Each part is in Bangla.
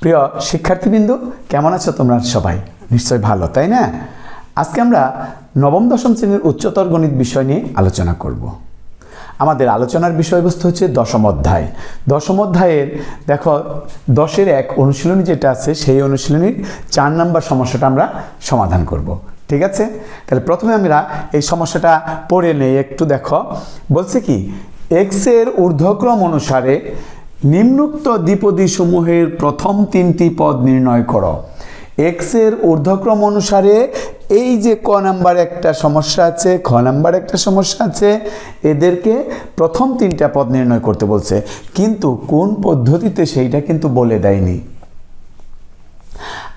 প্রিয় শিক্ষার্থীবৃন্দ, কেমন আছো তোমরা সবাই? নিশ্চয় ভালো, তাই না? আজকে আমরা নবম দশম শ্রেণীর উচ্চতর গণিত বিষয় নিয়ে আলোচনা করব। আমাদের আলোচনার বিষয়বস্তু হচ্ছে দশম অধ্যায়। দশম অধ্যায়ের দেখো 10-1 অনুশীলনী যেটা আছে, সেই অনুশীলনীর 4 নম্বর সমস্যাটা আমরা সমাধান করব। ঠিক আছে? তাহলে প্রথমে আমরা এই সমস্যাটা পড়ে নেই। একটু দেখো, বলছে কি, এক্স এর ঊর্ধ্বক্রম অনুসারে নিম্নোক্ত দ্বিপদী সমূহের প্রথম 3টি পদ নির্ণয় করো। এক্স এর ঊর্ধ্বক্রম অনুসারে এই যে ক নাম্বার একটা সমস্যা আছে, খ নাম্বার একটা সমস্যা আছে, এদেরকে প্রথম 3টা পদ নির্ণয় করতে বলছে, কিন্তু কোন পদ্ধতিতে সেইটা কিন্তু বলে দেয়নি।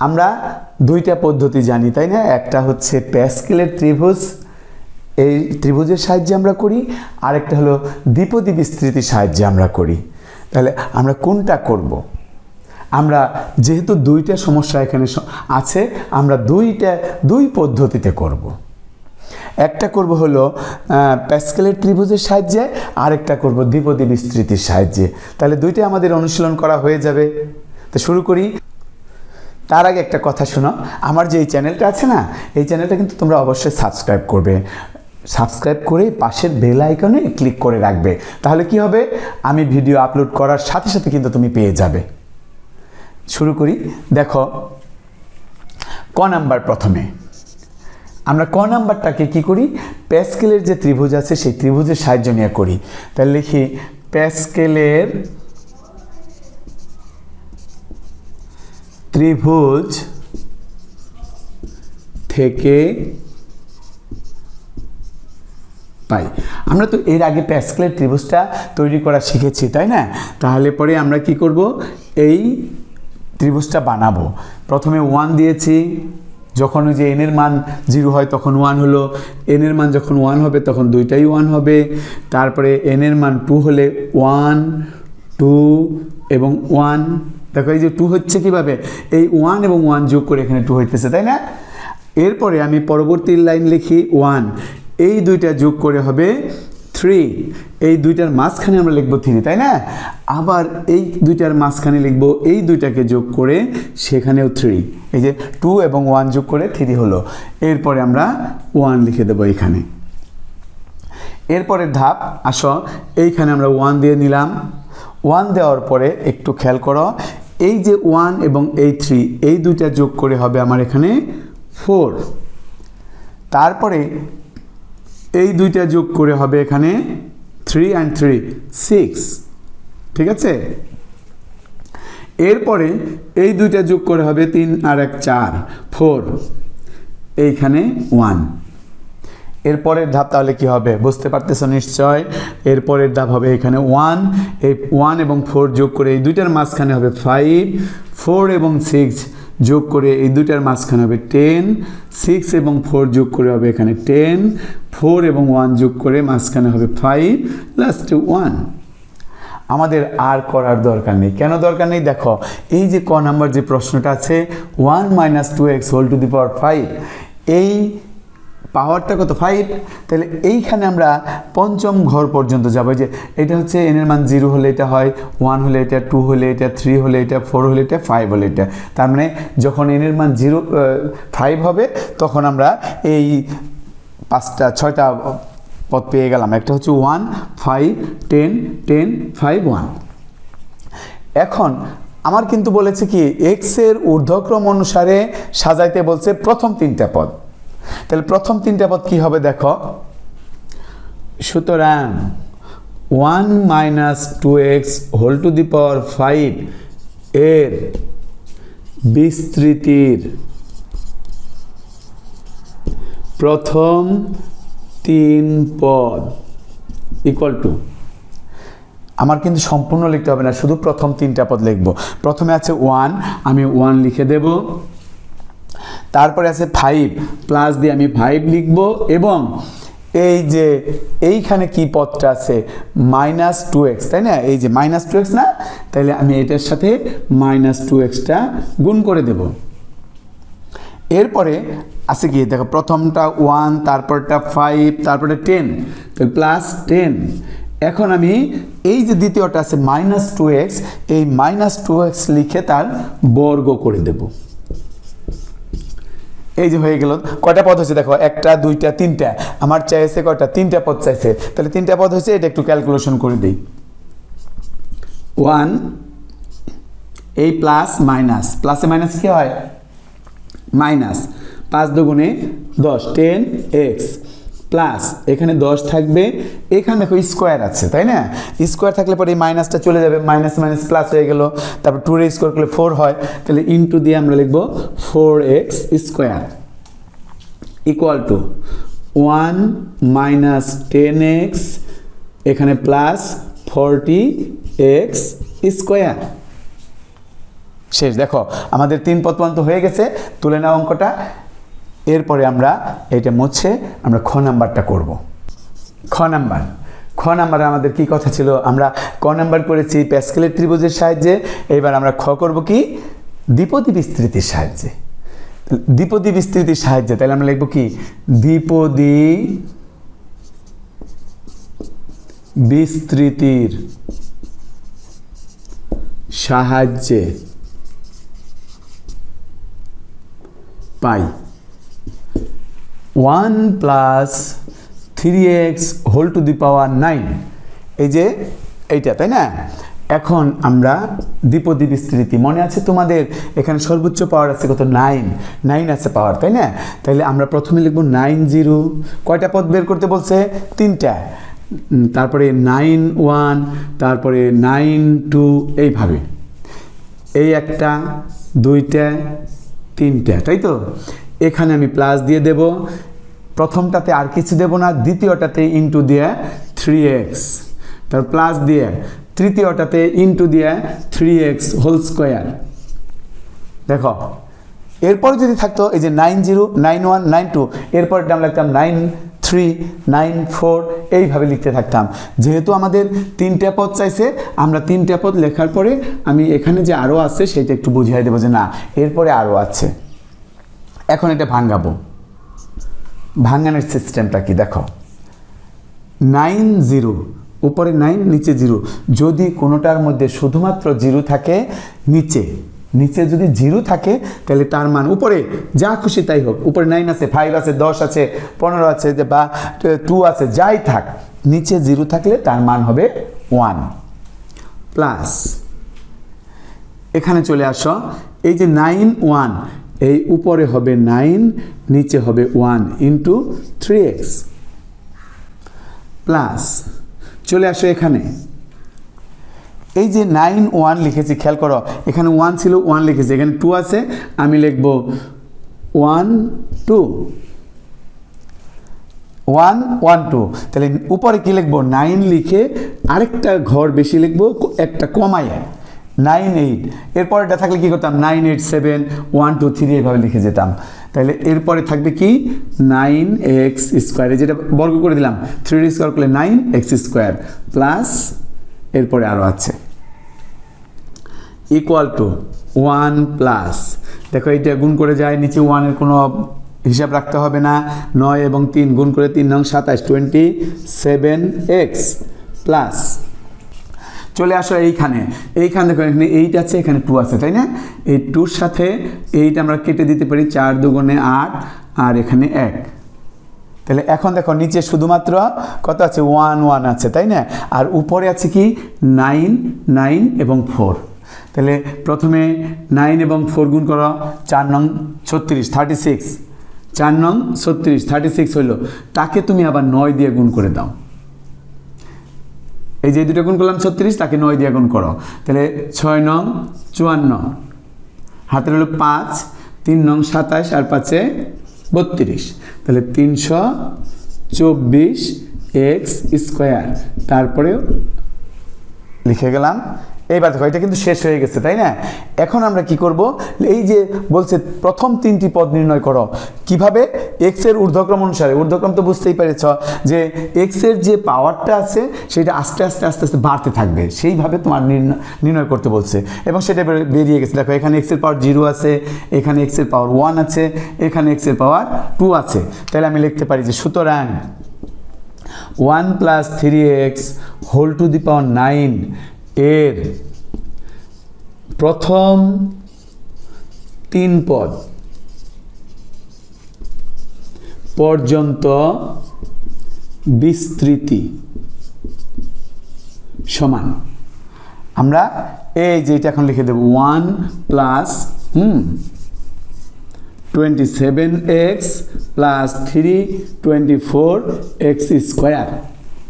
আমরা 2টা পদ্ধতি জানি, তাই না? একটা হচ্ছে প্যাসকেলের ত্রিভুজ, এই ত্রিভুজের সাহায্যে আমরা করি, আরেকটা হলো দ্বিপদী বিস্তৃতির সাহায্যে আমরা করি। তাহলে আমরা কোনটা করব? আমরা যেহেতু 2টা সমস্যা এখানে আছে, আমরা দুই পদ্ধতিতে করব। একটা করব হলো প্যাসকেলের ত্রিভুজের সাহায্যে, আরেকটা করব দ্বিপদী বিস্তৃতির সাহায্যে। তাহলে 2টা আমাদের অনুশীলন করা হয়ে যাবে। তো শুরু করি। তার আগে একটা কথা শোনো, আমার যে এই চ্যানেলটা আছে না, এই চ্যানেলটা কিন্তু তোমরা অবশ্যই সাবস্ক্রাইব করবে। সাবস্ক্রাইব করে পাশের বেল আইকনে ক্লিক করে রাখবে। তাহলে কি হবে, আমি ভিডিও আপলোড করার সাথে সাথে কিন্তু তুমি পেয়ে যাবে। শুরু করি। দেখো, ক নাম্বার প্রথমে আমরা ক নাম্বারটাকে কি করি, প্যাসকেলের যে ত্রিভুজ আছে সেই ত্রিভুজের সাহায্য নিয়ে করি। তাহলে লিখি প্যাসকেলের ত্রিভুজ থেকে পাই। আমরা তো এর আগে প্যাসকেলের ত্রিভুজটা তৈরি করা শিখেছি, তাই না? তাহলে পরে আমরা কি করব, এই ত্রিভুজটা বানাবো। প্রথমে 1 দিয়েছি, যখন ওই যে n এর মান 0 হয় তখন 1 হলো, n এর মান যখন 1 হবে তখন দুইটাই 1 হবে। তারপরে n এর মান 2 হলে 1, 2 এবং 1। দেখো এই যে 2 হচ্ছে কিভাবে, এই 1 এবং 1 যোগ করে এখানে 2 হইতেছে, তাই না? এরপরে আমি পরবর্তী লাইন লিখি 1, এই দুইটা যোগ করে হবে 3, এই দুইটার মাঝখানে আমরা লিখবো 3, তাই না? আবার এই দুইটার মাঝখানে লিখবো, এই দুইটাকে যোগ করে সেখানেও 3, এই যে 2 এবং 1 যোগ করে 3 হলো। এরপরে আমরা 1 লিখে দেবো এখানে। এরপরের ধাপ আসো, এইখানে আমরা 1 দিয়ে নিলাম। 1 দেওয়ার পরে একটু খেয়াল করো, এই যে 1 এবং এই 3, এই দুইটা যোগ করে হবে আমার এখানে 4। তারপরে এই দুইটা যোগ করে হবে এখানে 3 and 3, 6। ঠিক আছে? এরপরে এই দুইটা যোগ করে হবে 3 আর 1 4, 4, এইখানে 1। এরপরের ধাপ তাহলে কি হবে বুঝতে পারতেছো নিশ্চয়। এরপরের ধাপ হবে এখানে 1, এই 1 এবং 4 যোগ করে এই দুইটার মাঝখানে হবে 5, 4 এবং 6 যোগ করে এই দুইটার মাঝখানে হবে 10, 6 এবং 4 যোগ করে হবে এখানে 10, 4 এবং 1 যোগ করে মাঝখানে হবে 5, লাস্টে 1। আমাদের আর করার দরকার নেই। কেন দরকার নেই? দেখো, এই যে ক নাম্বার যে প্রশ্নটা আছে 1 - 2x হোল টু দি পাওয়ার 5, এই পাওয়ারটা কত? 5। তাহলে এইখানে আমরা পঞ্চম ঘর পর্যন্ত যাবো। যে এটা হচ্ছে n এর মান 0 হলে এটা হয়, 1 হলে এটা, 2 হলে এটা, 3 হলে এটা, 4 হলে এটা, 5 হলে এটা। তার মানে যখন n এর মান 5 হবে তখন আমরা এই 6টা পদ পেয়ে গেলাম। একটা হচ্ছে 1, 5, 10, 10, 5, 1। এখন আমার কিন্তু বলেছে কি, এক্স এর ঊর্ধ্বক্রম অনুসারে সাজাইতে বলছে প্রথম 3টা পদ। তাহলে প্রথম 3টা পদ কি হবে দেখো। সুতরাং 1 - 2x হোল টু দি পাওয়ার 5 এর বিস্তৃতির প্রথম 3 পদ ইকুয়াল টু, আমার কিন্তু সম্পূর্ণ লিখতে হবে না, শুধু প্রথম 3টা পদ লিখব। প্রথমে আছে 1, আমি 1 লিখে দেব। তারপরে আছে 5, প্লাস দিয়ে আমি 5 লিখব, এবং এই যে এইখানে কি পদটা আছে -2x, তাই না? এই যে -2x না, তাহলে আমি এটার সাথে -2xটা গুণ করে দেব। এরপরে আছে কি দেখো, প্রথমটা 1, তারপরটা 5, তারপরে 10, তো +10। এখন আমি এই যে দ্বিতীয়টা আছে -2x, এই -2x লিখে তার বর্গ করে দেব। এই যে হয়ে গেল। কয়টা পদ হয়েছে দেখো, একটা দুইটা তিনটা, আমার চাইছে কয়টা, তিনটা পদ চাইছে, তাহলে তিনটা পদ হয়েছে। এটা একটু ক্যালকুলেশন করে দিই। 1 এই প্লাস মাইনাস, প্লাসে মাইনাস কি হয় মাইনাস, 5 দুগুণে 10 10x প্লাস এখানে 10 থাকবে, এখানে দেখো স্কোয়ার আছে তাই না, স্কোয়ার থাকলে পরে এই মাইনাসটা চলে যাবে, মাইনাস মাইনাস প্লাস হয়ে গেল। তারপর 2 এর স্কোয়ার করলে 4 হয়, তাহলে ইনটু দিয়ে আমরা লিখব 4x square equal to 1 minus 10x এখানে প্লাস 40x স্কোয়ার। শেষ। দেখো আমাদের 3 পদ পর্যন্ত হয়ে গেছে, তুলে নাও অঙ্কটা। এরপরে আমরা এটা মুছে আমরা খ নাম্বারটা করব। খ নাম্বারে আমাদের কি কথা ছিল, আমরা ক নাম্বার করেছি প্যাসকেলের ত্রিভুজের সাহায্যে, এবার আমরা খ করব কি দ্বিপদী বিস্তৃতির সাহায্যে। দ্বিপদী বিস্তৃতির সাহায্যে তাহলে আমরা লিখব কি দ্বিপদী বিস্তৃতির সাহায্যে পাই 1 plus 3x whole to the power 9, এই যে এইটা তাই না। এখন আমরা দ্বিপদী বিস্তৃতি, মনে আছে তোমাদের এখানে সর্বোচ্চ পাওয়ার আছে কত, 9 আছে পাওয়ার তাই না। তাহলে আমরা প্রথমে লিখব 9 0, কয়টা পদ বের করতে বলছে, 3টা, তারপরে 9 1, তারপরে 9 2, এইভাবে এই একটা দুইটা তিনটা, তাই তো। এখানে আমি প্লাস দিয়ে দেব, প্রথমটাতে আর কিছু দেব না, দ্বিতীয়টাতে ইনটু দিয়ে 3x, তারপর প্লাস দিয়ে তৃতীয়টাতে ইনটু দিয়ে 3x হোল স্কোয়ার। দেখো এরপর যদি থাকতো এই যে 9 0 9 1 9 2, এরপর আমরা লিখতাম 9 3 9 4, এইভাবে লিখতে থাকতাম। যেহেতু আমাদের 3টে পদ চাইছে, আমরা 3টে পদ লেখার পরে আমি এখানে যে আরও আছে সেটা একটু বুঝিয়ে দেবো যে না এরপরে আরও আছে। এখন এটা ভাঙাবো, ভাঙানোর সিস্টেমটা কি দেখো, 9 0 উপরে 9 নিচে 0, যদি কোনোটার মধ্যে শুধুমাত্র 0 থাকে, নিচে যদি 0 থাকে তাহলে তার মান উপরে যা খুশি তাই হোক, উপরে 9 আছে 5 আছে 10 আছে 15 আছে বা 2 আছে, যাই থাক, নিচে 0 থাকলে তার মান হবে 1 প্লাস এখানে চলে আসো, এই যে 9 1, এই উপরে হবে 9 নিচে হবে 1 ইন্টু 3x প্লাস চলে আসো এখানে, এই যে 9 1 লিখেছি, খেয়াল করো এখানে 1 ছিল 1 লিখেছি, এখানে 2 আছে, আমি লিখব 1 2 1 1 2, তাহলে উপরে কি লিখবো 9 লিখে আরেকটা ঘর বেশি লিখবো, একটা কমাইয়া 9 8, এরপর এটা থাকলে কি করতাম 9 8 7 1 2 3 এইভাবে লিখে যেতাম। তাহলে এরপরে থাকবে কি 9x স্কোয়ার, যেটা বর্গ করে দিলাম, 3 স্কোয়ার করলে 9x স্কোয়ার প্লাস এরপরে আরও আছে ইকুয়াল টু 1 প্লাস, দেখো এইটা গুণ করে যায়, নিচে 1 এর কোনো হিসাব রাখতে হবে না, 9 এবং 3 গুণ করে 3 9 27 27x প্লাস চলে আসো এইখানে দেখো এখানে 8 আছে এখানে 2 আছে তাই না, এই 2 এর সাথে 8 আমরা কেটে দিতে পারি, 4 দুগুণে 8 আর এখানে 1, তাহলে এখন দেখো নিচে শুধুমাত্র কত আছে 1 1 আছে তাই না, আর উপরে আছে কি 9 9 এবং 4, তাহলে প্রথমে 9 এবং 4 গুণ করো, 4 নং 36 36, 4 নং 36 36 হলো, তাকে তুমি আবার 9 দিয়ে গুণ করে দাও, এই যে দুটো গুণ করলাম 36, তাকে 9 দিয়ে গুণ করো, তাহলে 6 নং 54, হাতের হলো 5, 3 নং 27 আর 5 32, তাহলে 324x স্কোয়ার, তারপরে লিখে গেলাম। এইবার দেখো এটা কিন্তু শেষ হয়ে গেছে তাই না। এখন আমরা কি করব, এই যে বলছে প্রথম 3টি পদ নির্ণয় করো, কিভাবে x এর ঊর্ধ্বক্রম অনুসারে, ঊর্ধ্বক্রম তো বুঝতেই পেরেছ যে x এর যে পাওয়ারটা আছে সেটা আস্তে আস্তে আস্তে আস্তে বাড়তে থাকবে, সেইভাবে তোমার নির্ণয় করতে বলছে, এবং সেটা বেরিয়ে গেছে। দেখো এখানে x এর পাওয়ার 0 আছে, এখানে x এর পাওয়ার 1 আছে, এখানে x এর পাওয়ার 2 আছে, তাহলে আমি লিখতে পারি যে সুতরাং 1 plus 3x whole to the power 9 এর প্রথম 3 পদ পর্যন্ত বিস্তৃতি সমান। আমরা এই যে এটা এখন লিখে দেব 1 plus 27x plus 3 24x square,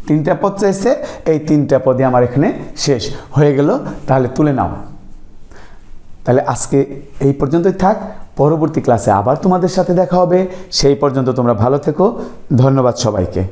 3টা পদ চাইছে, এই 3টা পদই আমার এখানে শেষ হয়ে গেল। তাহলে তুলে নাও। তাহলে আজকে এই পর্যন্তই থাক, পরবর্তী ক্লাসে আবার তোমাদের সাথে দেখা হবে। সেই পর্যন্ত তোমরা ভালো থেকো। ধন্যবাদ সবাইকে।